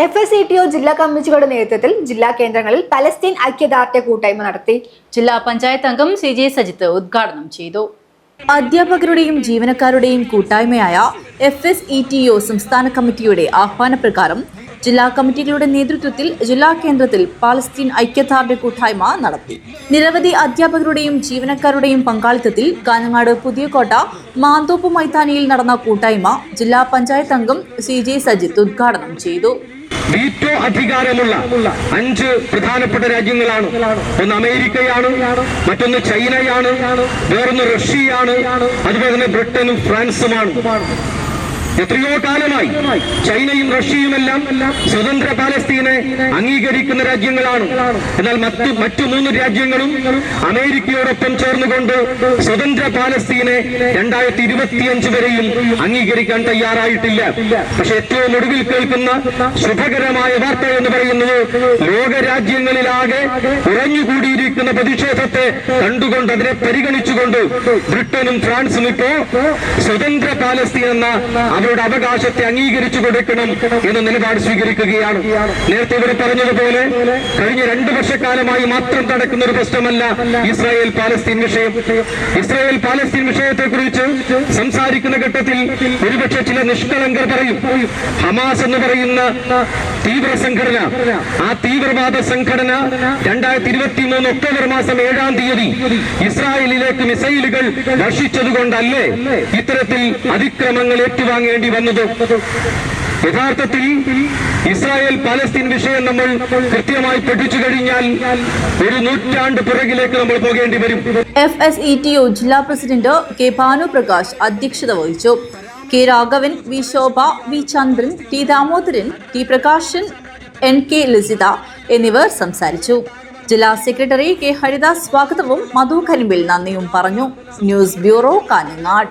FSETO ജില്ലാ കമ്മിറ്റികളുടെ നേതൃത്വത്തിൽ ജില്ലാ കേന്ദ്രങ്ങളിൽ പലസ്തീൻ ഐക്യദാർഢ്യ കൂട്ടായ്മ നടത്തി. ജില്ലാ പഞ്ചായത്ത് അംഗം CJ സജിത്ത് ഉദ്ഘാടനം ചെയ്തു. അധ്യാപകരുടെയും ജീവനക്കാരുടെയും കൂട്ടായ്മയായ FSETO സംസ്ഥാന കമ്മിറ്റിയുടെ ആഹ്വാനപ്രകാരം ജില്ലാ കമ്മിറ്റികളുടെ നേതൃത്വത്തിൽ ജില്ലാ കേന്ദ്രത്തിൽ പാലസ്തീൻ ഐക്യദാർഢ്യ കൂട്ടായ്മ നടത്തി. നിരവധി അധ്യാപകരുടെയും ജീവനക്കാരുടെയും പങ്കാളിത്തത്തിൽ കാഞ്ഞങ്ങാട് പുതിയകോട്ട മാന്തോപ്പ് മൈതാനിയിൽ നടന്ന കൂട്ടായ്മ ജില്ലാ പഞ്ചായത്ത് അംഗം CJ സജിത്ത് ഉദ്ഘാടനം ചെയ്തു. വീറ്റോ അധികാരമുള്ള 5 പ്രധാനപ്പെട്ട രാജ്യങ്ങളാണ്. ഒന്ന് അമേരിക്കയാണ്, മറ്റൊന്ന് ചൈനയാണ്, വേറൊന്ന് റഷ്യയാണ്, അതുപോലെ തന്നെ ബ്രിട്ടനും ഫ്രാൻസുമാണ്. എത്രയോ കാലമായി ചൈനയും റഷ്യയുമെല്ലാം സ്വതന്ത്ര പാലസ്തീനെ അംഗീകരിക്കുന്ന രാജ്യങ്ങളാണ്. എന്നാൽ മറ്റു 3 രാജ്യങ്ങളും അമേരിക്കയോടൊപ്പം ചേർന്നുകൊണ്ട് സ്വതന്ത്ര പാലസ്തീനെ 2025 വരെയും അംഗീകരിക്കാൻ തയ്യാറായിട്ടില്ല. പക്ഷെ ഏറ്റവും ഒടുവിൽ കേൾക്കുന്ന ശുഭകരമായ വാർത്ത എന്ന് പറയുന്നത് ലോകരാജ്യങ്ങളിലാകെ ഉറഞ്ഞുകൂടിയിരിക്കുന്ന പ്രതിഷേധത്തെ കണ്ടുകൊണ്ട് അതിനെ പരിഗണിച്ചുകൊണ്ട് ബ്രിട്ടനും ഫ്രാൻസും ഇപ്പോ സ്വതന്ത്ര പാലസ്തീൻ എന്ന അവരുടെ അവകാശത്തെ അംഗീകരിച്ചു കൊടുക്കണം എന്ന നിലപാട് സ്വീകരിക്കുകയാണ്. നേരത്തെ ഇവിടെ പറഞ്ഞതുപോലെ കഴിഞ്ഞ 2 വർഷക്കാലമായി മാത്രം നടക്കുന്ന ഒരു പ്രശ്നമല്ല ഇസ്രായേൽ പാലസ്തീൻ വിഷയം. ഇസ്രായേൽ പാലസ്തീൻ വിഷയത്തെ കുറിച്ച് സംസാരിക്കുന്ന ഘട്ടത്തിൽ ഒരുപക്ഷെ ചില നിഷ്കളങ്കർ പറയും, ഹമാസ് എന്ന് പറയുന്ന തീവ്ര സംഘടന, ആ തീവ്രവാദ സംഘടന 2023 ഒക്ടോബർ മാസം 7-ാം തീയതി ഇസ്രായേലിലേക്ക് മിസൈലുകൾ വർഷിച്ചതുകൊണ്ടല്ലേ ഇത്തരത്തിൽ അതിക്രമങ്ങൾ ഏറ്റുവാങ്ങേണ്ടി വന്നത്? യഥാർത്ഥത്തിൽ ഇസ്രായേൽ പാലസ്തീൻ വിഷയം നമ്മൾ കൃത്യമായി പഠിച്ചു കഴിഞ്ഞാൽ 1 നൂറ്റാണ്ട് പുറകിലേക്ക് നമ്മൾ പോകേണ്ടി വരും. FSETO ജില്ലാ പ്രസിഡന്റ് K. ഭാനുപ്രകാശ് അധ്യക്ഷത വഹിച്ചു. K. രാഘവൻ, V. ശോഭ, V. ചന്ദ്രൻ, T. Damodaran, T. Prakashan, NK Lasitha എന്നിവർ സംസാരിച്ചു. ജില്ലാ സെക്രട്ടറി K. ഹരിദാസ് സ്വാഗതവും മധു കരിമ്പിൽ നന്ദിയും പറഞ്ഞു. News bureau, Kanhangad.